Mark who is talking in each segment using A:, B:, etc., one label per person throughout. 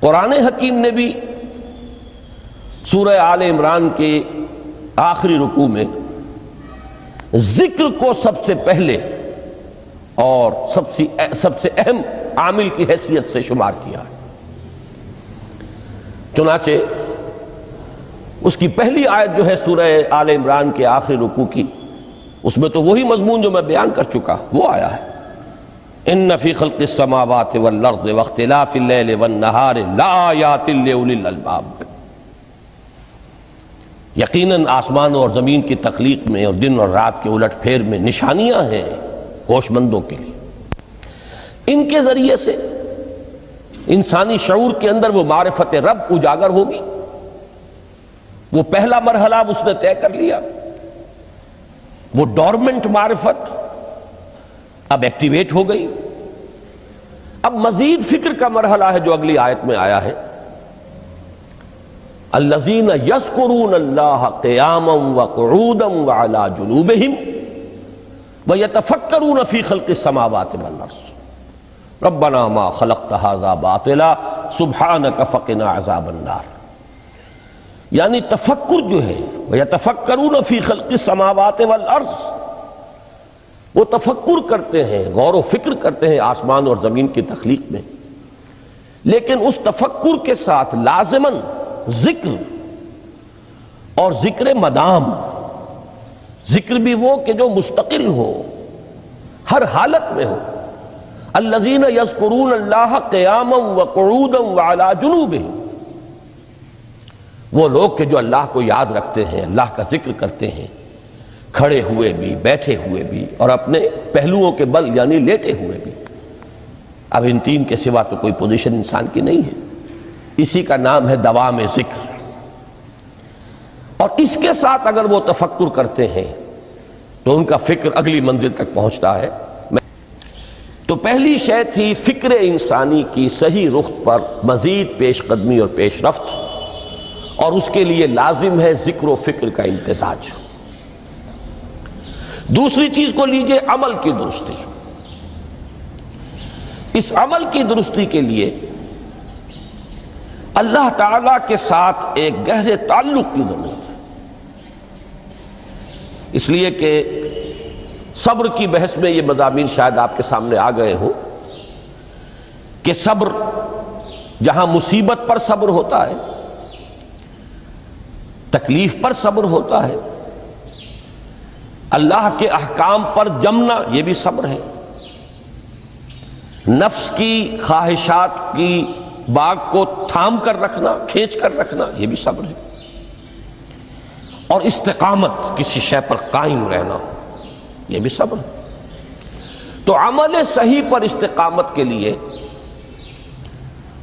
A: قرآن حکیم نے بھی سورہ آل عمران کے آخری رکوع میں ذکر کو سب سے پہلے اور سب سے اہم عامل کی حیثیت سے شمار کیا ہے۔ چنانچہ اس کی پہلی آیت جو ہے سورہ آل عمران کے آخری رکوع کی، اس میں تو وہی مضمون جو میں بیان کر چکا وہ آیا ہے، ان فی خلق السماوات والارض واختلاف اللیل والنہار لآیات لأولی الالباب، یقیناً آسمانوں اور زمین کی تخلیق میں اور دن اور رات کے الٹ پھیر میں نشانیاں ہیں ہوش مندوں کے لیے۔ ان کے ذریعے سے انسانی شعور کے اندر وہ معرفت رب اجاگر ہوگی۔ وہ پہلا مرحلہ اس نے طے کر لیا، وہ ڈورمنٹ معرفت اب ایکٹیویٹ ہو گئی۔ اب مزید فکر کا مرحلہ ہے جو اگلی آیت میں آیا ہے، الذین یذکرون اللہ قیاما وقعودا وعلی جنوبہم ویتفکرون فی خلق السماوات والارض ربنا ما خلقت ھذا باطلا سبحانک فقنا عذاب النار۔ یعنی تفکر جو ہے ویتفکرون فی خلق السماوات والارض، وہ تفکر کرتے ہیں، غور و فکر کرتے ہیں آسمان اور زمین کی تخلیق میں، لیکن اس تفکر کے ساتھ لازماً ذکر، اور ذکر مدام، ذکر بھی وہ کہ جو مستقل ہو، ہر حالت میں ہو۔ الذین یذکرون اللہ قیاما وقعودا وعلی جنوبہم، وہ لوگ کہ جو اللہ کو یاد رکھتے ہیں، اللہ کا ذکر کرتے ہیں، کھڑے ہوئے بھی، بیٹھے ہوئے بھی، اور اپنے پہلوؤں کے بل یعنی لیٹے ہوئے بھی۔ اب ان تین کے سوا تو کوئی پوزیشن انسان کی نہیں ہے، اسی کا نام ہے دوام ذکر۔ اور اس کے ساتھ اگر وہ تفکر کرتے ہیں تو ان کا فکر اگلی منزل تک پہنچتا ہے۔ تو پہلی شے تھی فکر انسانی کی صحیح رخ پر مزید پیش قدمی اور پیش رفت، اور اس کے لیے لازم ہے ذکر و فکر کا امتزاج۔ دوسری چیز کو لیجئے عمل کی درستی۔ اس عمل کی درستی کے لیے اللہ تعالیٰ کے ساتھ ایک گہرے تعلق کی ضرورت ہے، اس لیے کہ صبر کی بحث میں یہ مضامین شاید آپ کے سامنے آ گئے ہوں کہ صبر، جہاں مصیبت پر صبر ہوتا ہے، تکلیف پر صبر ہوتا ہے، اللہ کے احکام پر جمنا یہ بھی صبر ہے، نفس کی خواہشات کی باغ کو تھام کر رکھنا، کھینچ کر رکھنا یہ بھی صبر ہے، اور استقامت، کسی شے پر قائم رہنا یہ بھی صبر ہے۔ تو عمل صحیح پر استقامت کے لیے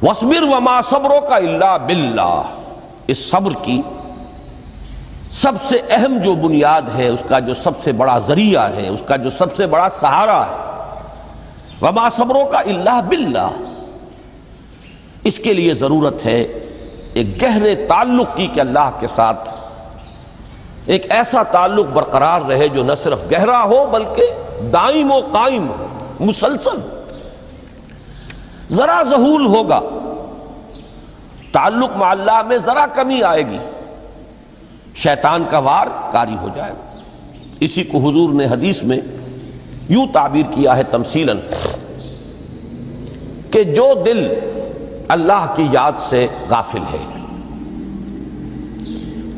A: وَاصْبِرْ وَمَا صَبْرُكَ إِلَّا بِاللَّهِ، اس صبر کی سب سے اہم جو بنیاد ہے، اس کا جو سب سے بڑا ذریعہ ہے، اس کا جو سب سے بڑا سہارا ہے، وَمَا صَبْرُكَ إِلَّا بِاللَّهِ، اس کے لیے ضرورت ہے ایک گہرے تعلق کی کہ اللہ کے ساتھ ایک ایسا تعلق برقرار رہے جو نہ صرف گہرا ہو بلکہ دائم و قائم ہو، مسلسل۔ ذرا ذہول ہوگا، تعلق مع اللہ میں ذرا کمی آئے گی، شیطان کا وار کاری ہو جائے گا۔ اسی کو حضور نے حدیث میں یوں تعبیر کیا ہے تمثیلاً کہ جو دل اللہ کی یاد سے غافل ہے،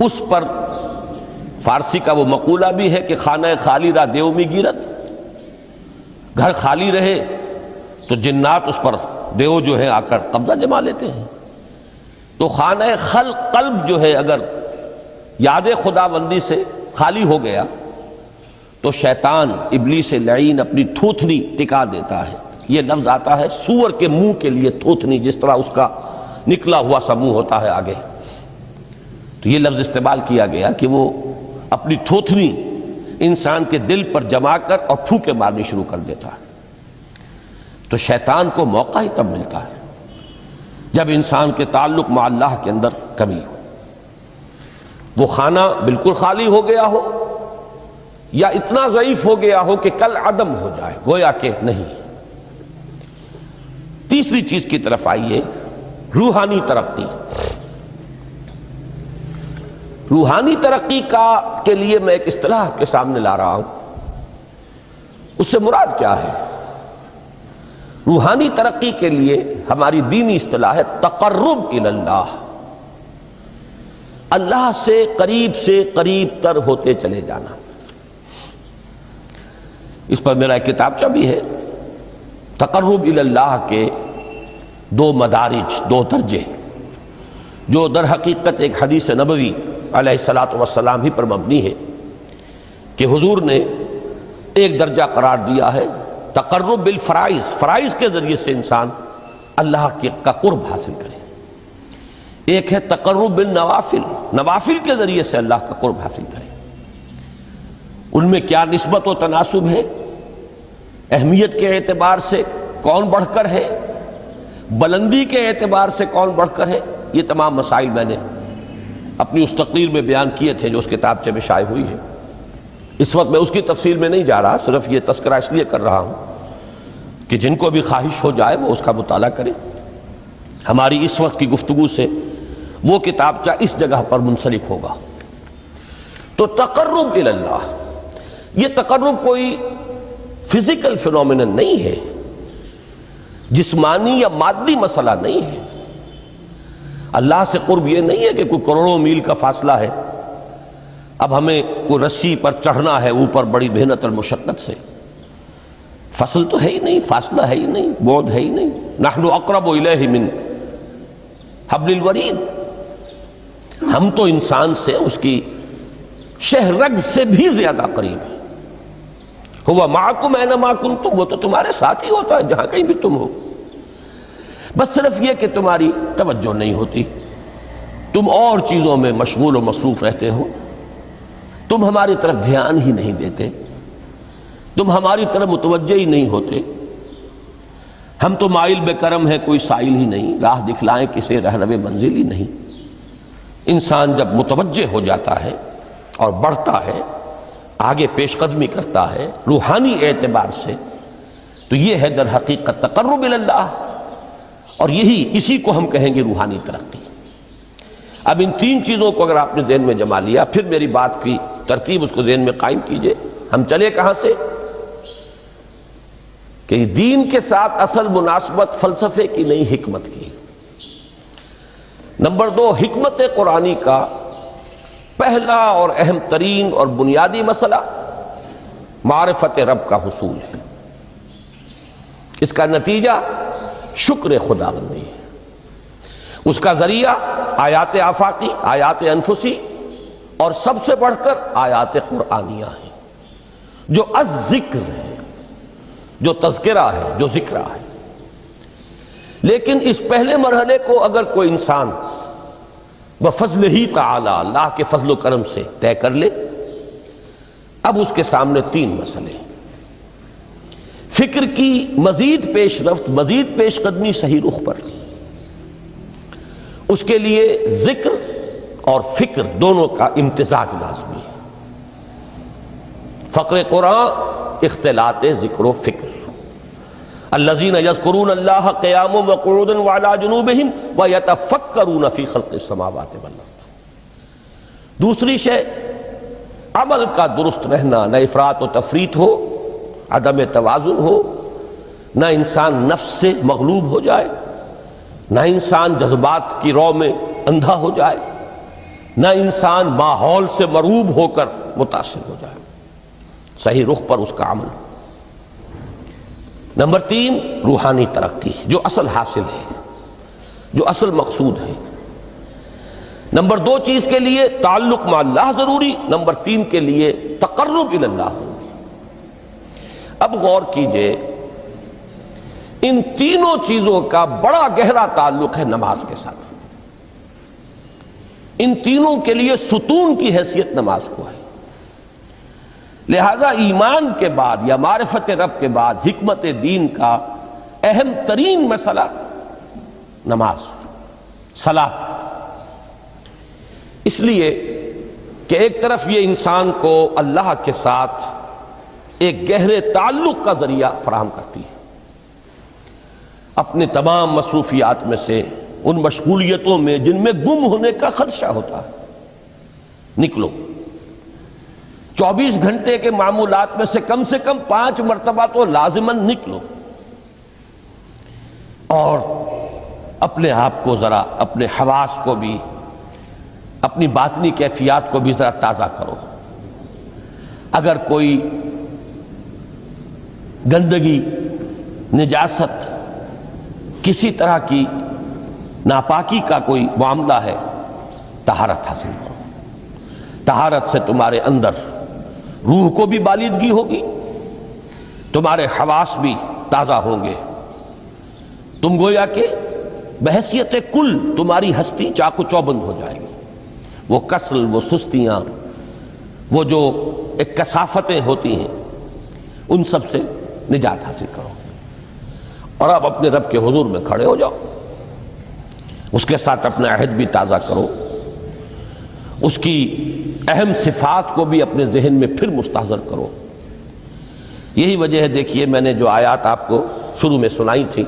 A: اس پر فارسی کا وہ مقولہ بھی ہے کہ خانہ خالی را دیو می گیرت، گھر خالی رہے تو جنات اس پر دیو جو ہے آ کر قبضہ جما لیتے ہیں۔ تو خانہ قلب جو ہے اگر یاد خدا بندی سے خالی ہو گیا تو شیطان ابلیس لعین اپنی تھوتنی ٹکا دیتا ہے۔ یہ لفظ آتا ہے سور کے منہ کے لیے تھوتنی، جس طرح اس کا نکلا ہوا سا منہ ہوتا ہے آگے، تو یہ لفظ استعمال کیا گیا کہ وہ اپنی تھوتنی انسان کے دل پر جما کر اور پھوکے مارنی شروع کر دیتا ہے۔ تو شیطان کو موقع ہی تب ملتا ہے جب انسان کے تعلق مع اللہ کے اندر کمی ہو، وہ خانہ بالکل خالی ہو گیا ہو یا اتنا ضعیف ہو گیا ہو کہ کل عدم ہو جائے، گویا کہ نہیں۔ تیسری چیز کی طرف آئیے، روحانی ترقی. روحانی ترقی کے لیے میں ایک اصطلاح کے سامنے لا رہا ہوں. اس سے مراد کیا ہے؟ روحانی ترقی کے لیے ہماری دینی اصطلاح ہے تقرب الی اللہ. اللہ سے قریب تر ہوتے چلے جانا. اس پر میرا ایک کتابچہ بھی ہے. تقرب الی اللہ کے 2 مدارج، 2 درجے، جو در حقیقت ایک حدیث نبوی علیہ الصلاۃ والسلام ہی پر مبنی ہے کہ حضور نے ایک درجہ قرار دیا ہے تقرب بالفرائض، فرائض کے ذریعے سے انسان اللہ کا قرب حاصل کرے. ایک ہے تقرب بالنوافل، نوافل کے ذریعے سے اللہ کا قرب حاصل کرے. ان میں کیا نسبت و تناسب ہے؟ اہمیت کے اعتبار سے کون بڑھ کر ہے؟ بلندی کے اعتبار سے کون بڑھ کر ہے؟ یہ تمام مسائل میں نے اپنی اس تقریر میں بیان کیے تھے جو اس کتابچے میں شائع ہوئی ہے. اس وقت میں اس کی تفصیل میں نہیں جا رہا، صرف یہ تذکرہ اس لیے کر رہا ہوں کہ جن کو بھی خواہش ہو جائے وہ اس کا مطالعہ کرے. ہماری اس وقت کی گفتگو سے وہ کتابچہ اس جگہ پر منسلک ہوگا. تو تقرب الی اللہ، یہ تقرب کوئی فزیکل فینومینن نہیں ہے، جسمانی یا مادی مسئلہ نہیں ہے. اللہ سے قرب یہ نہیں ہے کہ کوئی کروڑوں میل کا فاصلہ ہے، اب ہمیں کوئی رسی پر چڑھنا ہے اوپر بڑی محنت اور مشقت سے. فصل تو ہے ہی نہیں، فاصلہ ہے ہی نہیں، بعد ہے ہی نہیں. نحن اقرب الیہ من حبل الورید، ہم تو انسان سے اس کی شہرگ سے بھی زیادہ قریب ہیں. ہوا معکم اینما کنتم، وہ تو تمہارے ساتھ ہی ہوتا ہے جہاں کہیں بھی تم ہو. بس صرف یہ کہ تمہاری توجہ نہیں ہوتی، تم اور چیزوں میں مشغول و مصروف رہتے ہو، تم ہماری طرف دھیان ہی نہیں دیتے، تم ہماری طرف متوجہ ہی نہیں ہوتے. ہم تو مائل بے کرم ہے، کوئی سائل ہی نہیں، راہ دکھلائیں کسے رہنو منزل ہی نہیں. انسان جب متوجہ ہو جاتا ہے اور بڑھتا ہے، آگے پیش قدمی کرتا ہے روحانی اعتبار سے، تو یہ ہے در حقیقت تقرب الی اللہ. اور اسی کو ہم کہیں گے روحانی ترقی. اب ان 3 چیزوں کو اگر آپ نے ذہن میں جما لیا، پھر میری بات کی ترتیب اس کو ذہن میں قائم کیجئے. ہم چلے کہاں سے؟ کہ دین کے ساتھ اصل مناسبت فلسفے کی نہیں، حکمت کی. نمبر 2، حکمت قرآنی کا پہلا اور اہم ترین اور بنیادی مسئلہ معرفت رب کا حصول ہے. اس کا نتیجہ شکر خداوندی ہے. اس کا ذریعہ آیات آفاقی، آیات انفسی، اور سب سے بڑھ کر آیات قرآنیہ ہیں جو الذکر ہے، جو تذکرہ ہے، جو ذکرہ ہے. لیکن اس پہلے مرحلے کو اگر کوئی انسان بفضل ہی تعالی، اللہ کے فضل و کرم سے طے کر لے، اب اس کے سامنے 3 مسئلے ہیں. فکر کی مزید پیش رفت، مزید پیش قدمی صحیح رخ پر، اس کے لیے ذکر اور فکر دونوں کا امتزاج لازمی ہے. فقر قرآن اختلاط ذکر و فکر. الذین یذکرون اللہ قیاما وقعودا وعلی جنوبہم ویتفکرون فی خلق السماوات والارض. دوسری شے عمل کا درست رہنا، نہ افراط و تفریط ہو، عدم توازن ہو، نہ انسان نفس سے مغلوب ہو جائے، نہ انسان جذبات کی رو میں اندھا ہو جائے، نہ انسان ماحول سے مرعوب ہو کر متاثر ہو جائے. صحیح رخ پر اس کا عمل. نمبر 3، روحانی ترقی، جو اصل حاصل ہے، جو اصل مقصود ہے. نمبر 2 چیز کے لیے تعلق مع اللہ ضروری، نمبر 3 کے لیے تقرب الی اللہ ضروری. اب غور کیجئے، ان تینوں چیزوں کا بڑا گہرا تعلق ہے نماز کے ساتھ. ان تینوں کے لیے ستون کی حیثیت نماز کو ہے. لہذا ایمان کے بعد یا معرفت رب کے بعد حکمت دین کا اہم ترین مسئلہ نماز، صلاۃ. اس لیے کہ ایک طرف یہ انسان کو اللہ کے ساتھ ایک گہرے تعلق کا ذریعہ فراہم کرتی ہے. اپنے تمام مصروفیات میں سے ان مشغولیتوں میں جن میں گم ہونے کا خدشہ ہوتا ہے، نکلو۔ 24 گھنٹے کے معمولات میں سے کم 5 مرتبہ تو لازماً نکلو، اور اپنے آپ کو ذرا، اپنے حواس کو بھی، اپنی باطنی کیفیات کو بھی ذرا تازہ کرو۔ اگر کوئی گندگی، نجاست، کسی طرح کی ناپاکی کا کوئی معاملہ ہے، طہارت حاصل کرو۔ طہارت سے تمہارے اندر روح کو بھی بالیدگی ہوگی، تمہارے حواس بھی تازہ ہوں گے، تم گویا کہ بحیثیت کل تمہاری ہستی چاق و چوبند ہو جائے گی۔ وہ کسل، وہ سستیاں، وہ جو ایک کثافتیں ہوتی ہیں، ان سب سے نجات حاصل کرو، اور اب اپنے رب کے حضور میں کھڑے ہو جاؤ، اس کے ساتھ اپنا عہد بھی تازہ کرو، اس کی اہم صفات کو بھی اپنے ذہن میں پھر مستحضر کرو۔ یہی وجہ ہے، دیکھیے میں نے جو آیات آپ کو شروع میں سنائی تھی،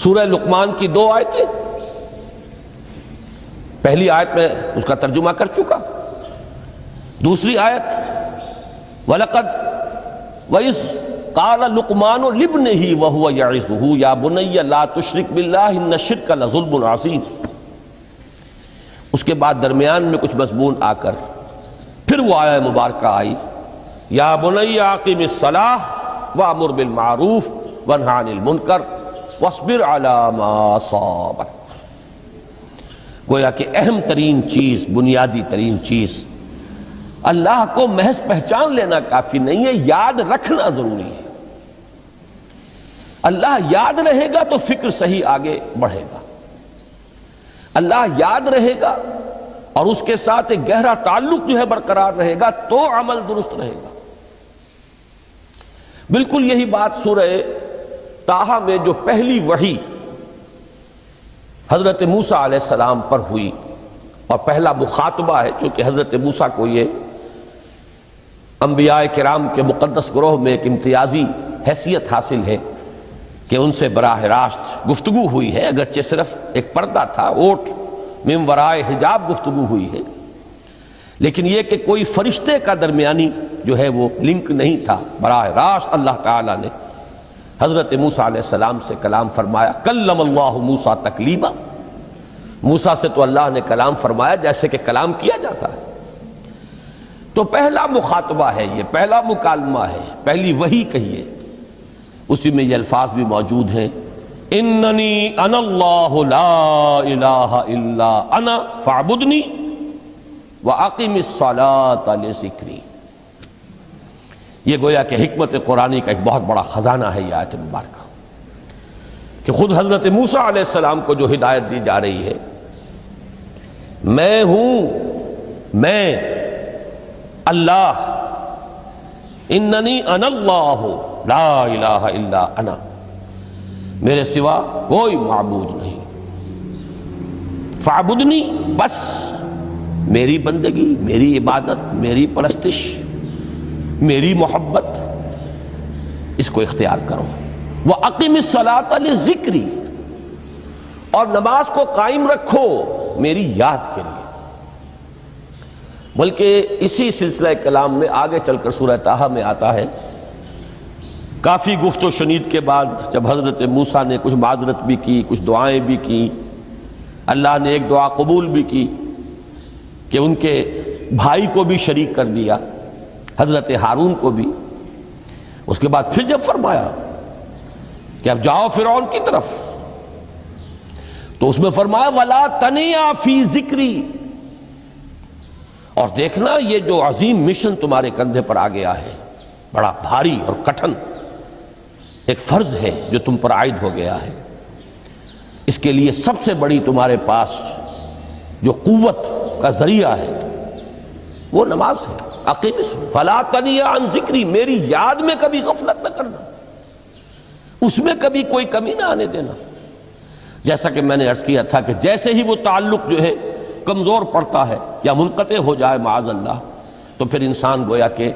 A: سورہ لقمان کی 2 آیتیں، پہلی آیت میں اس کا ترجمہ کر چکا، دوسری آیت وَلَقَدْ وَإِذْ قَالَ لُقْمَانُ لِابْنِهِ وَهُوَ يَعِظُهُ يَا بُنَيَّ لَا تُشْرِكْ بِاللَّهِ إِنَّ الشِّرْكَ لَظُلْمٌ عَظِيمٌ۔ اس کے بعد درمیان میں کچھ مضمون آ کر پھر وہ آیہ مبارکہ آئی، یا بنی اقم الصلاۃ وامر بالمعروف وانھ عن المنکر واصبر علی ما اصابک۔ گویا کہ اہم ترین چیز، بنیادی ترین چیز، اللہ کو محض پہچان لینا کافی نہیں ہے، یاد رکھنا ضروری ہے۔ اللہ یاد رہے گا تو فکر صحیح آگے بڑھے گا، اللہ یاد رہے گا اور اس کے ساتھ ایک گہرا تعلق جو ہے برقرار رہے گا تو عمل درست رہے گا۔ بالکل یہی بات سورہ طٰہٰ میں جو پہلی وحی حضرت موسیٰ علیہ السلام پر ہوئی، اور پہلا مخاطبہ ہے، چونکہ حضرت موسیٰ کو یہ انبیاء کرام کے مقدس گروہ میں ایک امتیازی حیثیت حاصل ہے کہ ان سے براہ راست گفتگو ہوئی ہے، اگرچہ صرف ایک پردہ تھا، اوٹ من ورائے حجاب گفتگو ہوئی ہے، لیکن یہ کہ کوئی فرشتے کا درمیانی جو ہے وہ لنک نہیں تھا، براہ راست اللہ تعالیٰ نے حضرت موسیٰ علیہ السلام سے کلام فرمایا۔ کلم اللہ موسیٰ تکلیما، موسیٰ سے تو اللہ نے کلام فرمایا جیسے کہ کلام کیا جاتا ہے۔ تو پہلا مخاطبہ ہے، یہ پہلا مکالمہ ہے، پہلی وحی کہیے، اسی میں یہ الفاظ بھی موجود ہیں، اننی انا اللہ لا الہ الا انا فاعبدنی واقم الصلاۃ لذکری۔ یہ گویا کہ حکمت قرآنی کا ایک بہت بڑا خزانہ ہے یہ آیت مبارکہ، کہ خود حضرت موسیٰ علیہ السلام کو جو ہدایت دی جا رہی ہے، میں ہوں، میں اللہ، اننی انا اللہ لا الہ الا انا، میرے سوا کوئی معبود نہیں، فاعبدنی، بس میری بندگی، میری عبادت، میری پرستش، میری محبت، اس کو اختیار کرو۔ وَأَقِمِ الصَّلَاةَ لِذِكْرِي، اور نماز کو قائم رکھو میری یاد کے لیے۔ بلکہ اسی سلسلہ کلام میں آگے چل کر سورہ طٰہٰ میں آتا ہے، کافی گفت و شنید کے بعد جب حضرت موسیٰ نے کچھ معذرت بھی کی، کچھ دعائیں بھی کی، اللہ نے ایک دعا قبول بھی کی کہ ان کے بھائی کو بھی شریک کر دیا، حضرت ہارون کو بھی۔ اس کے بعد پھر جب فرمایا کہ اب جاؤ فرعون کی طرف، تو اس میں فرمایا وَلَا تَنِيَا فِي ذِكْرِي، اور دیکھنا یہ جو عظیم مشن تمہارے کندھے پر آ گیا ہے، بڑا بھاری اور کٹھن ایک فرض ہے جو تم پر عائد ہو گیا ہے، اس کے لیے سب سے بڑی تمہارے پاس جو قوت کا ذریعہ ہے وہ نماز ہے۔ اقیم فلا تنیا عن ذکری، میری یاد میں کبھی غفلت نہ کرنا، اس میں کبھی کوئی کمی نہ آنے دینا۔ جیسا کہ میں نے عرض کیا تھا کہ جیسے ہی وہ تعلق جو ہے کمزور پڑتا ہے یا منقطع ہو جائے معاذ اللہ، تو پھر انسان گویا کہ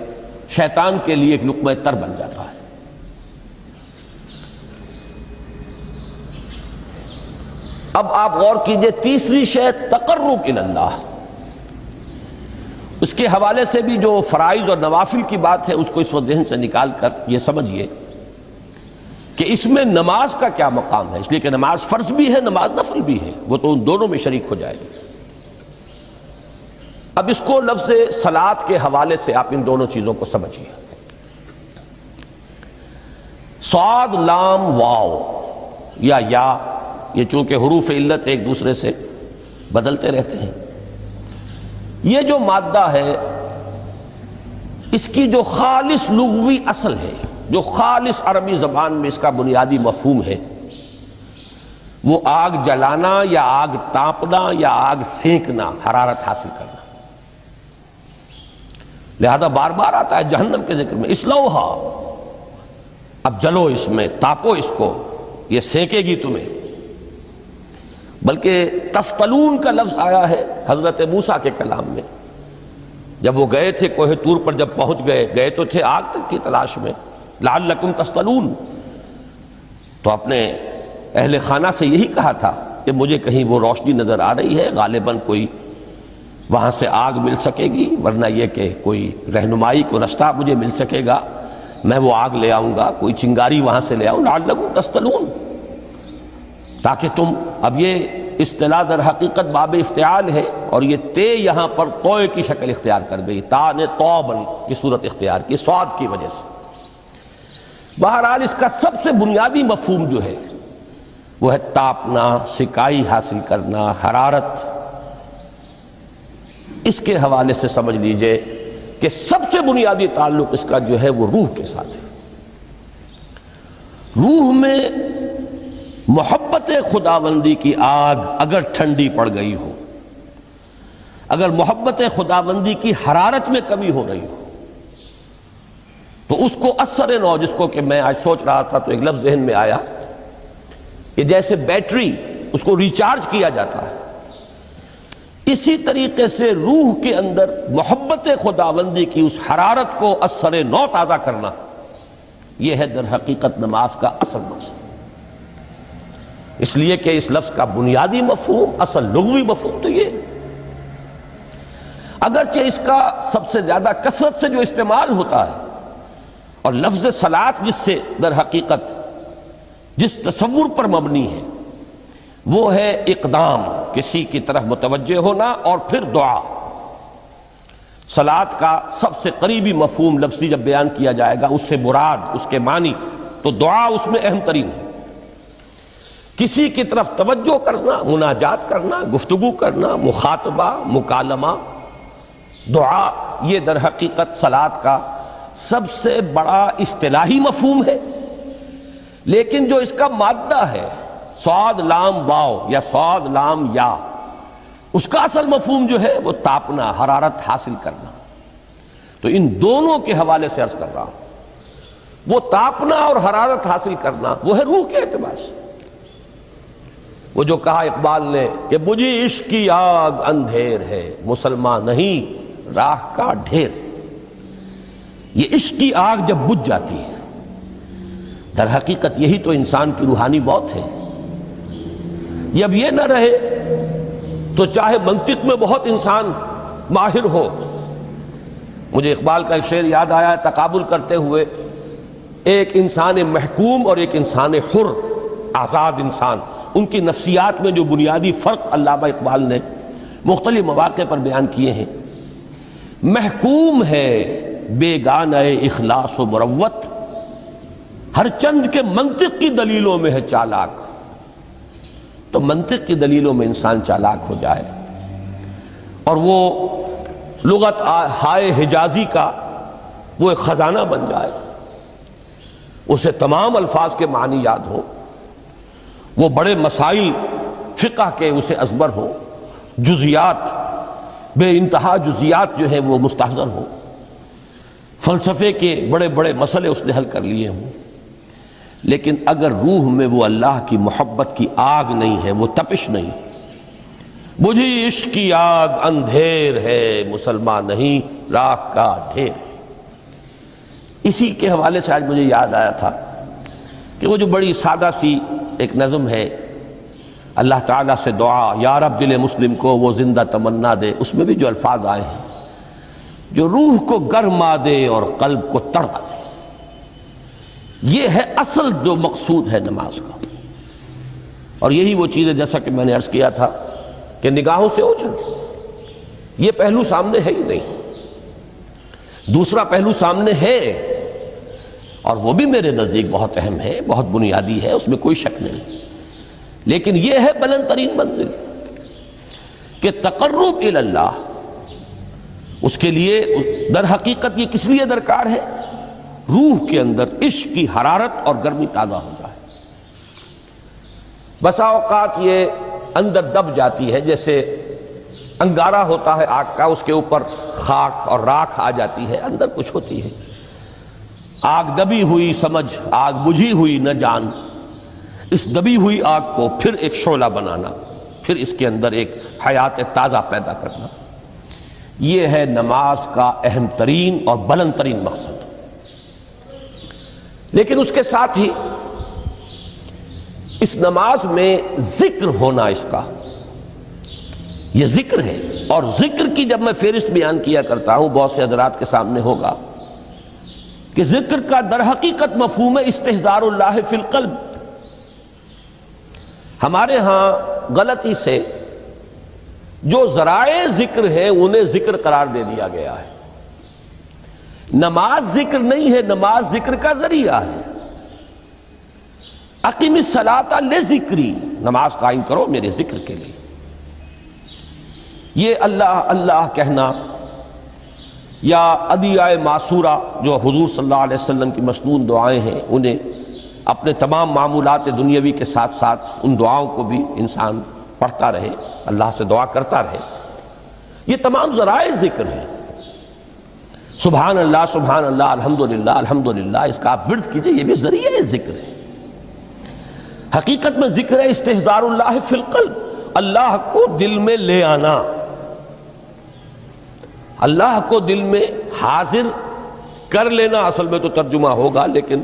A: شیطان کے لیے ایک لقمہ تر بن جاتا ہے۔ اب آپ غور کیجئے، تیسری شے تقرب الی اللہ، اس کے حوالے سے بھی جو فرائض اور نوافل کی بات ہے اس کو اس وقت ذہن سے نکال کر یہ سمجھیے کہ اس میں نماز کا کیا مقام ہے، اس لیے کہ نماز فرض بھی ہے، نماز نفل بھی ہے، وہ تو ان دونوں میں شریک ہو جائے گی۔ اب اس کو لفظ صلاۃ کے حوالے سے آپ ان دونوں چیزوں کو سمجھیے۔ صاد لام واو یا یہ چونکہ حروف علت ایک دوسرے سے بدلتے رہتے ہیں، یہ جو مادہ ہے اس کی جو خالص لغوی اصل ہے، جو خالص عربی زبان میں اس کا بنیادی مفہوم ہے، وہ آگ جلانا یا آگ تاپنا یا آگ سینکنا، حرارت حاصل کرنا۔ لہذا بار بار آتا ہے جہنم کے ذکر میں، اسلوہا، اب جلو اس میں، تاپو اس کو، یہ سینکے گی تمہیں۔ بلکہ تفتلون کا لفظ آیا ہے حضرت موسیٰ کے کلام میں، جب وہ گئے تھے کوہ طور پر، جب پہنچ گئے تو تھے آگ تک کی تلاش میں، لعلکم تفتلون، تو اپنے اہل خانہ سے یہی کہا تھا کہ مجھے کہیں وہ روشنی نظر آ رہی ہے، غالباً کوئی وہاں سے آگ مل سکے گی، ورنہ یہ کہ کوئی رہنمائی کو رستہ مجھے مل سکے گا، میں وہ آگ لے آؤں گا، کوئی چنگاری وہاں سے لے آؤں، لعلکم تفتلون، تاکہ تم، اب یہ اصطلاح در حقیقت باب افتعال ہے، اور یہ تے یہاں پر توئے کی شکل اختیار کر گئی، تا نے توبن کی صورت اختیار کی صاد کی وجہ سے۔ بہرحال اس کا سب سے بنیادی مفہوم جو ہے وہ ہے تاپنا، سکائی حاصل کرنا، حرارت۔ اس کے حوالے سے سمجھ لیجئے کہ سب سے بنیادی تعلق اس کا جو ہے وہ روح کے ساتھ ہے۔ روح میں محبت خداوندی کی آگ اگر ٹھنڈی پڑ گئی ہو، اگر محبت خداوندی کی حرارت میں کمی ہو رہی ہو، تو اس کو اثر نو، جس کو کہ میں آج سوچ رہا تھا تو ایک لفظ ذہن میں آیا کہ جیسے بیٹری اس کو ریچارج کیا جاتا ہے، اسی طریقے سے روح کے اندر محبت خداوندی کی اس حرارت کو اثر نو تازہ کرنا، یہ ہے در حقیقت نماز کا اصل مقصد۔ اس لیے کہ اس لفظ کا بنیادی مفہوم، اصل لغوی مفہوم تو یہ، اگرچہ اس کا سب سے زیادہ کثرت سے جو استعمال ہوتا ہے، اور لفظ صلاۃ جس سے در حقیقت جس تصور پر مبنی ہے وہ ہے اقدام، کسی کی طرف متوجہ ہونا اور پھر دعا۔ صلاۃ کا سب سے قریبی مفہوم لفظی جب بیان کیا جائے گا، اس سے مراد، اس کے معنی، تو دعا اس میں اہم ترین ہے۔ کسی کی طرف توجہ کرنا، مناجات کرنا، گفتگو کرنا، مخاطبہ، مکالمہ، دعا، یہ در حقیقت صلاۃ کا سب سے بڑا اصطلاحی مفہوم ہے۔ لیکن جو اس کا مادہ ہے، صاد لام واو یا صاد لام یا، اس کا اصل مفہوم جو ہے وہ تاپنا، حرارت حاصل کرنا۔ تو ان دونوں کے حوالے سے عرض کر رہا ہوں، وہ تاپنا اور حرارت حاصل کرنا وہ ہے روح کے اعتبار سے۔ وہ جو کہا اقبال نے کہ بجھی عشق کی آگ اندھیر ہے، مسلمان نہیں راہ کا ڈھیر۔ یہ عشق کی آگ جب بجھ جاتی ہے، در حقیقت یہی تو انسان کی روحانی موت ہے۔ جب یہ نہ رہے تو چاہے منطق میں بہت انسان ماہر ہو، مجھے اقبال کا ایک شعر یاد آیا تقابل کرتے ہوئے، ایک انسان محکوم اور ایک انسان حر، آزاد انسان، ان کی نفسیات میں جو بنیادی فرق علامہ اقبال نے مختلف مواقع پر بیان کیے ہیں۔ محکوم ہے بیگانہ اخلاص و مروت، ہر چند کے منطق کی دلیلوں میں ہے چالاک۔ تو منطق کی دلیلوں میں انسان چالاک ہو جائے اور وہ لغت ہائے حجازی کا وہ ایک خزانہ بن جائے، اسے تمام الفاظ کے معنی یاد ہو، وہ بڑے مسائل فقہ کے اسے ازبر ہو، جزیات، بے انتہا جزیات جو ہیں وہ مستحضر ہو، فلسفے کے بڑے بڑے مسئلے اس نے حل کر لیے ہوں، لیکن اگر روح میں وہ اللہ کی محبت کی آگ نہیں ہے، وہ تپش نہیں، بجھی عشق کی آگ اندھیر ہے، مسلمان نہیں راہ کا ڈھیر۔ اسی کے حوالے سے آج مجھے یاد آیا تھا کہ وہ جو بڑی سادہ سی ایک نظم ہے اللہ تعالیٰ سے دعا، یا رب دل مسلم کو وہ زندہ تمنا دے، اس میں بھی جو الفاظ آئے ہیں جو روح کو گرما دے اور قلب کو تڑپا دے، یہ ہے اصل جو مقصود ہے نماز کا۔ اور یہی وہ چیز ہے جیسا کہ میں نے عرض کیا تھا کہ نگاہوں سے اوجھل، یہ پہلو سامنے ہے ہی نہیں، دوسرا پہلو سامنے ہے اور وہ بھی میرے نزدیک بہت اہم ہے، بہت بنیادی ہے، اس میں کوئی شک نہیں، لیکن یہ ہے بلند ترین منزل کہ تقرب الی اللہ، اس کے لیے در حقیقت یہ کس لیے درکار ہے؟ روح کے اندر عشق کی حرارت اور گرمی تازہ ہو جائے۔ بسا اوقات یہ اندر دب جاتی ہے، جیسے انگارہ ہوتا ہے آگ کا، اس کے اوپر خاک اور راکھ آ جاتی ہے، اندر کچھ ہوتی ہے، آگ دبی ہوئی سمجھ، آگ بجھی ہوئی نہ جان، اس دبی ہوئی آگ کو پھر ایک شعلہ بنانا، پھر اس کے اندر ایک حیات تازہ پیدا کرنا، یہ ہے نماز کا اہم ترین اور بلند ترین مقصد۔ لیکن اس کے ساتھ ہی اس نماز میں ذکر ہونا، اس کا یہ ذکر ہے، اور ذکر کی جب میں فہرست بیان کیا کرتا ہوں بہت سے حضرات کے سامنے ہوگا کہ ذکر کا در حقیقت مفہوم ہے استحضار اللہ فی القلب۔ ہمارے ہاں غلطی سے جو ذرائع ذکر ہیں انہیں ذکر قرار دے دیا گیا ہے۔ نماز ذکر نہیں ہے، نماز ذکر کا ذریعہ ہے۔ اقیم الصلاۃ لذکری، نماز قائم کرو میرے ذکر کے لیے۔ یہ اللہ اللہ کہنا یا ادعیہ معصورہ جو حضور صلی اللہ علیہ وسلم کی مسنون دعائیں ہیں، انہیں اپنے تمام معمولات دنیاوی کے ساتھ ساتھ ان دعاؤں کو بھی انسان پڑھتا رہے، اللہ سے دعا کرتا رہے، یہ تمام ذرائع ذکر ہیں۔ سبحان اللہ الحمدللہ الحمدللہ، اس کا آپ ورد کیجئے، یہ بھی ذریعہ ذکر ہے۔ حقیقت میں ذکر ہے استحضار اللہ فی القلب، اللہ کو دل میں لے آنا، اللہ کو دل میں حاضر کر لینا، اصل میں تو ترجمہ ہوگا، لیکن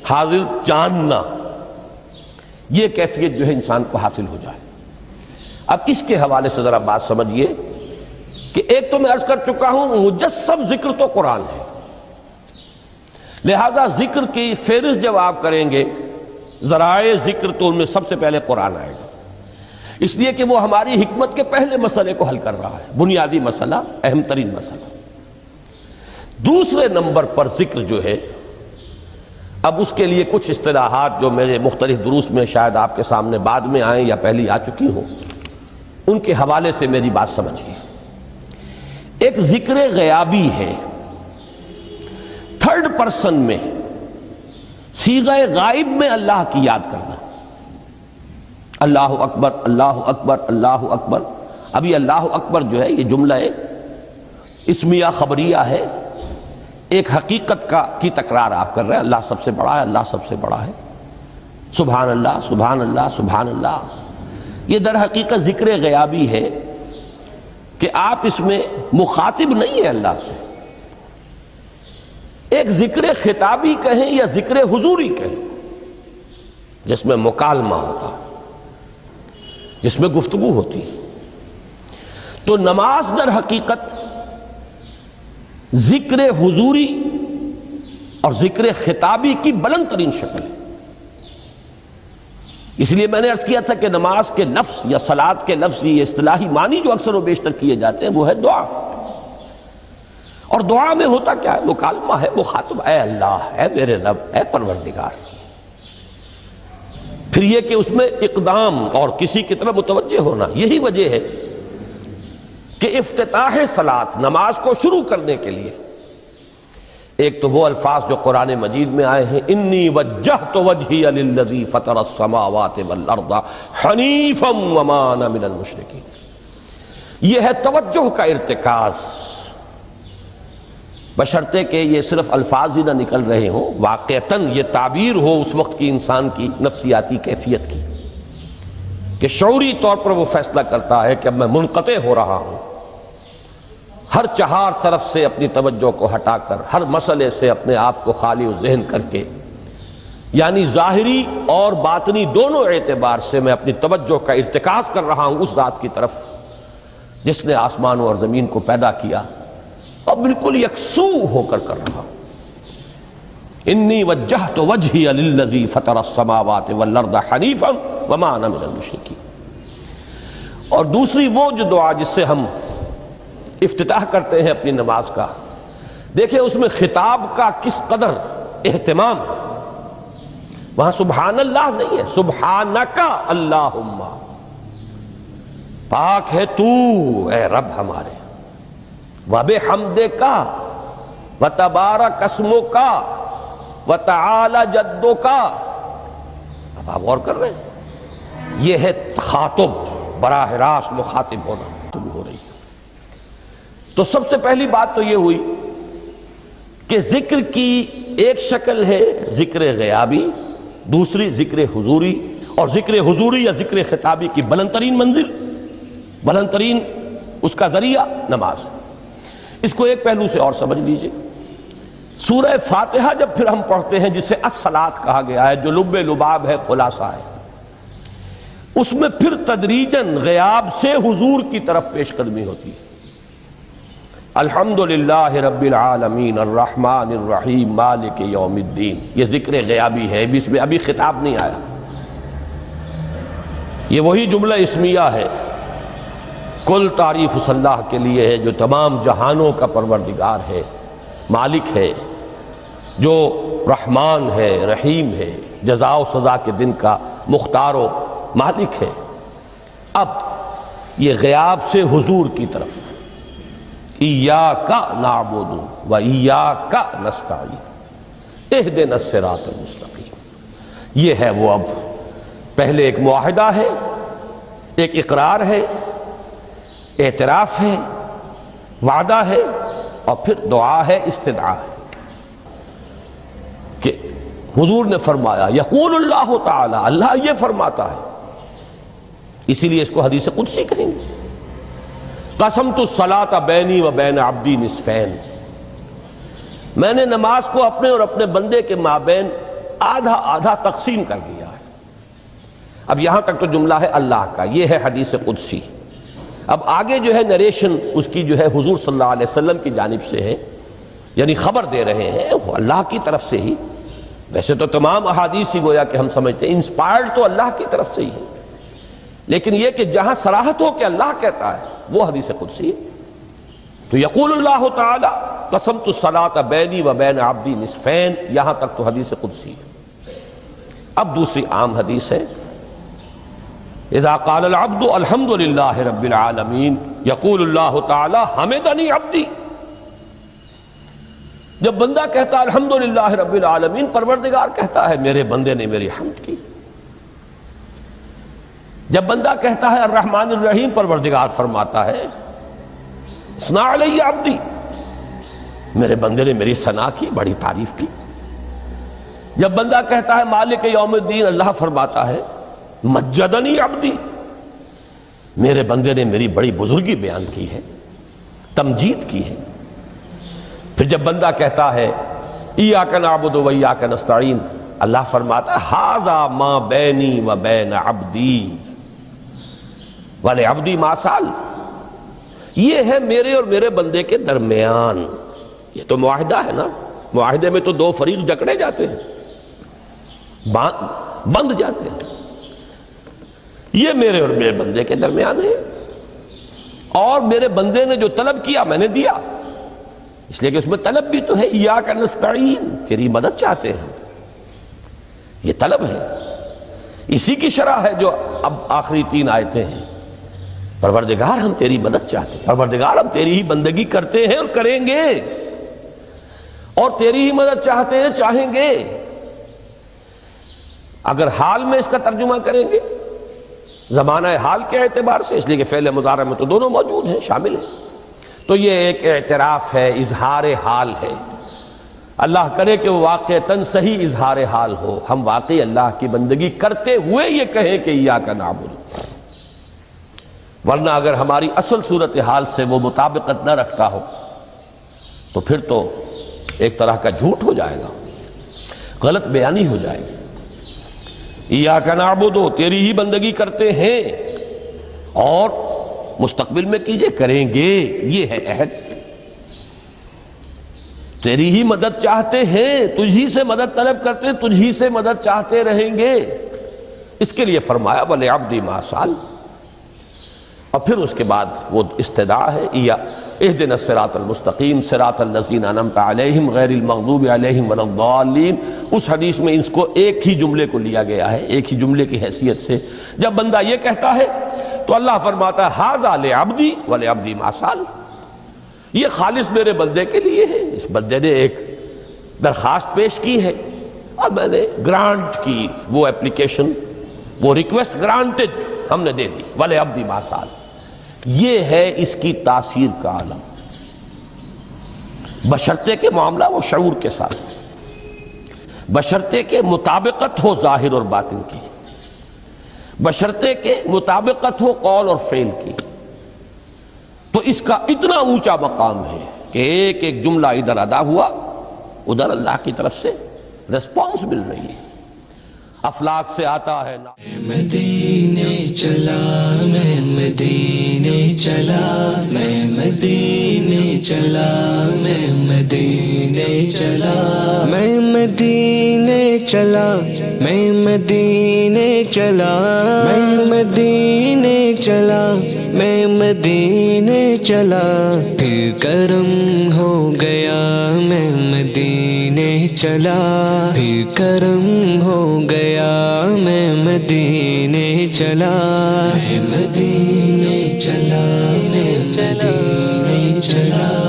A: حاضر جاننا، یہ کیفیت جو ہے انسان کو حاصل ہو جائے۔ اب اس کے حوالے سے ذرا بات سمجھیے کہ ایک تو میں عرض کر چکا ہوں مجسم ذکر تو قرآن ہے، لہذا ذکر کی فہرست جب آپ کریں گے ذرائع ذکر تو ان میں سب سے پہلے قرآن آئے گا، اس لیے کہ وہ ہماری حکمت کے پہلے مسئلے کو حل کر رہا ہے، بنیادی مسئلہ، اہم ترین مسئلہ۔ دوسرے نمبر پر ذکر جو ہے، اب اس کے لیے کچھ اصطلاحات جو میرے مختلف دروس میں شاید آپ کے سامنے بعد میں آئیں یا پہلی آ چکی ہوں، ان کے حوالے سے میری بات سمجھیے۔ ایک ذکر غیابی ہے، تھرڈ پرسن میں، صیغہ غائب میں اللہ کی یاد کرنا، اللہ اکبر اللہ اکبر اللہ اکبر۔ ابھی اللہ اکبر جو ہے یہ جملہ اسمیہ خبریہ ہے، ایک حقیقت کی تکرار آپ کر رہے ہیں، اللہ سب سے بڑا ہے، اللہ سب سے بڑا ہے، سبحان اللہ سبحان اللہ سبحان اللہ۔ یہ در حقیقت ذکر غیابی ہے کہ آپ اس میں مخاطب نہیں ہیں اللہ سے، ایک ذکر خطابی کہیں یا ذکر حضوری کہیں، جس میں مکالمہ ہوتا ہے، جس میں گفتگو ہوتی ہے۔ تو نماز در حقیقت ذکر حضوری اور ذکر خطابی کی بلند ترین شکل ہے۔ اس لیے میں نے عرض کیا تھا کہ نماز کے لفظ یا صلاۃ کے لفظ، یہ اصطلاحی معنی جو اکثر و بیشتر کیے جاتے ہیں، وہ ہے دعا، اور دعا میں ہوتا کیا ہے؟ مکالمہ ہے، مخاطب، اے اللہ، اے میرے رب، اے پروردگار۔ پھر یہ کہ اس میں اقدام اور کسی کی طرف متوجہ ہونا، یہی وجہ ہے کہ افتتاح صلاۃ، نماز کو شروع کرنے کے لیے، ایک تو وہ الفاظ جو قرآن مجید میں آئے ہیں، انی وجہت وجہی للذی فطر السماوات والارض حنیفا وما انا من المشرکین، یہ ہے توجہ کا ارتکاز، بشرطے کہ یہ صرف الفاظ ہی نہ نکل رہے ہوں، واقعتاً یہ تعبیر ہو اس وقت کی انسان کی نفسیاتی کیفیت کی، کہ شعوری طور پر وہ فیصلہ کرتا ہے کہ اب میں منقطع ہو رہا ہوں، ہر چہار طرف سے اپنی توجہ کو ہٹا کر، ہر مسئلے سے اپنے آپ کو خالی و ذہن کر کے یعنی ظاہری اور باطنی دونوں اعتبار سے میں اپنی توجہ کا ارتکاز کر رہا ہوں اس ذات کی طرف جس نے آسمانوں اور زمین کو پیدا کیا، اور بالکل یکسو ہو کر رہا ہوں۔ انی وجہت وجہی للذی فطر السماوات والارض حنیفا وما انا من المشرکین۔ اور دوسری وہ جو دعا جس سے ہم افتتاح کرتے ہیں اپنی نماز کا، دیکھیں اس میں خطاب کا کس قدر اہتمام، وہاں سبحان اللہ نہیں ہے، سبحانک اللہم، پاک ہے تو اے رب ہمارے، وبحمدک وتبارک اسمک وتعالی جدک۔ اب آپ غور کر رہے ہیں، یہ ہے تخاطب، براہ راست مخاطب ہونا ہو رہی ہے۔ تو سب سے پہلی بات تو یہ ہوئی کہ ذکر کی ایک شکل ہے ذکر غیابی، دوسری ذکر حضوری، اور ذکر حضوری یا ذکر خطابی کی بلند ترین منزل، بلند ترین اس کا ذریعہ نماز۔ اس کو ایک پہلو سے اور سمجھ لیجئے، سورہ فاتحہ جب پھر ہم پڑھتے ہیں جسے الصلاۃ کہا گیا ہے، جو لب لباب ہے، خلاصہ ہے، اس میں پھر تدریجاً غیاب سے حضور کی طرف پیش قدمی ہوتی ہے۔ الحمدللہ رب العالمین الرحمن الرحیم مالک یوم الدین، یہ ذکر غیابی ہے، اس میں ابھی خطاب نہیں آیا۔ یہ وہی جملہ اسمیہ ہے، کل تعریف اس اللہ کے لیے ہے جو تمام جہانوں کا پروردگار ہے، مالک ہے، جو رحمان ہے، رحیم ہے، جزا و سزا کے دن کا مختار و مالک ہے۔ اب یہ غیاب سے حضور کی طرف، ایاک نعبد و ایاک نستعین اہدنا الصراط المستقیم، یہ ہے وہ۔ اب پہلے ایک معاہدہ ہے، ایک اقرار ہے، اعتراف ہے، وعدہ ہے، اور پھر دعا ہے، استدعا ہے کہ حضور نے فرمایا، یقول اللہ تعالی، اللہ یہ فرماتا ہے، اسی لیے اس کو حدیث قدسی کہیں گے، قسمت الصلاۃ بینی و بین عبدی نصفین، میں نے نماز کو اپنے اور اپنے بندے کے مابین آدھا آدھا تقسیم کر دیا ہے۔ اب یہاں تک تو جملہ ہے اللہ کا، یہ ہے حدیث قدسی۔ اب آگے جو ہے نریشن اس کی جو ہے حضور صلی اللہ علیہ وسلم کی جانب سے ہے، یعنی خبر دے رہے ہیں وہ اللہ کی طرف سے ہی۔ ویسے تو تمام احادیث ہی گویا کہ ہم سمجھتے ہیں انسپائرڈ تو اللہ کی طرف سے ہی ہے، لیکن یہ کہ جہاں صراحت ہو کہ اللہ کہتا ہے وہ حدیث قدسی ہے۔ تو یقول اللہ تعالی قسمت الصلاۃ بینی و بین عبدی نصفین، یہاں تک تو حدیث قدسی ہے۔ اب دوسری عام حدیث ہے، اذا قال العبد الحمد للہ رب العالمین یقول اللہ تعالی حمدنی عبدی، جب بندہ کہتا ہے الحمدللہ رب العالمین، پروردگار کہتا ہے میرے بندے نے میری حمد کی۔ جب بندہ کہتا ہے الرحمن الرحیم، پروردگار فرماتا ہے اثنا علی عبدی، میرے بندے نے میری ثنا کی، بڑی تعریف کی۔ جب بندہ کہتا ہے مالک یوم الدین، اللہ فرماتا ہے مجدنی عبدی، میرے بندے نے میری بڑی بزرگی بیان کی ہے، تمجید کی ہے۔ پھر جب بندہ کہتا ہے ایاک نعبد و ایاک نستعین، اللہ فرماتا ہے ھذا ما بینی و بین عبدی ولعبدی ما سأل، یہ ہے میرے اور میرے بندے کے درمیان۔ یہ تو معاہدہ ہے نا، معاہدے میں تو دو فریق جکڑے جاتے ہیں، بند جاتے ہیں، یہ میرے اور میرے بندے کے درمیان ہے، اور میرے بندے نے جو طلب کیا میں نے دیا، اس لیے کہ اس میں طلب بھی تو ہے، ایاک نستعین، تیری مدد چاہتے ہیں، یہ طلب ہے، اسی کی شرح ہے جو اب آخری 3 آیتیں ہیں۔ پروردگار ہم تیری مدد چاہتے ہیں، پروردگار ہم تیری ہی بندگی کرتے ہیں اور کریں گے، اور تیری ہی مدد چاہتے ہیں، چاہیں گے۔ اگر حال میں اس کا ترجمہ کریں گے زمانہ حال کے اعتبار سے، اس لیے کہ فعل مضارع میں تو دونوں موجود ہیں، شامل ہیں، تو یہ ایک اعتراف ہے، اظہار حال ہے۔ اللہ کرے کہ وہ واقعتاً صحیح اظہار حال ہو، ہم واقعی اللہ کی بندگی کرتے ہوئے یہ کہیں کہ ایاک نعبد، ورنہ اگر ہماری اصل صورتحال سے وہ مطابقت نہ رکھتا ہو تو پھر تو ایک طرح کا جھوٹ ہو جائے گا، غلط بیانی ہو جائے گی۔ ایاک نعبد، تیری ہی بندگی کرتے ہیں، اور مستقبل میں کیجئے، کریں گے، یہ ہے عہد، تیری ہی مدد چاہتے ہیں، تجھی سے مدد طلب کرتے ہیں، تجھی سے مدد چاہتے رہیں گے، اس کے لیے فرمایا وَلِعَبْدِ مَا سَأَلَ۔ اور پھر اس کے بعد وہ استدعا ہے اهدنا الصراط المستقیم صراط الذین انعمت علیہم غیر المغضوب علیہم ولا الضالین۔ اس حدیث میں اس کو ایک ہی جملے کو لیا گیا ہے، ایک ہی جملے کی حیثیت سے۔ جب بندہ یہ کہتا ہے تو اللہ فرماتا ہے ھذا لعبدی ولعبدی ما سأل، یہ خالص میرے بندے کے لیے ہے، اس بندے نے ایک درخواست پیش کی ہے اور میں نے گرانٹ کی، وہ اپلیکیشن، وہ ریکویسٹ گرانٹڈ ہم نے دے دی، ولعبدی ما سأل۔ یہ ہے اس کی تاثیر کا عالم، بشرطے کے معاملہ وہ شعور کے ساتھ، بشرطے کے مطابقت ہو ظاہر اور باطن کی، بشرطے کے مطابقت ہو قول اور فعل کی، تو اس کا اتنا اونچا مقام ہے کہ ایک ایک جملہ ادھر ادا ہوا، ادھر اللہ کی طرف سے ریسپانس مل رہی ہے۔ افلاک سے آتا ہے
B: مدینے چلا میں مدینے چلا میں مدینے چلا میں مدینے چلا میں مدینے چلا میں مدینے چلا میں مدینے چلا میں مدینے چلا پھر کرم ہو گیا میں مدینے چلا پھر کرم ہو گیا میں مدینے چلا میں مدینے چلا میں مدینے چلا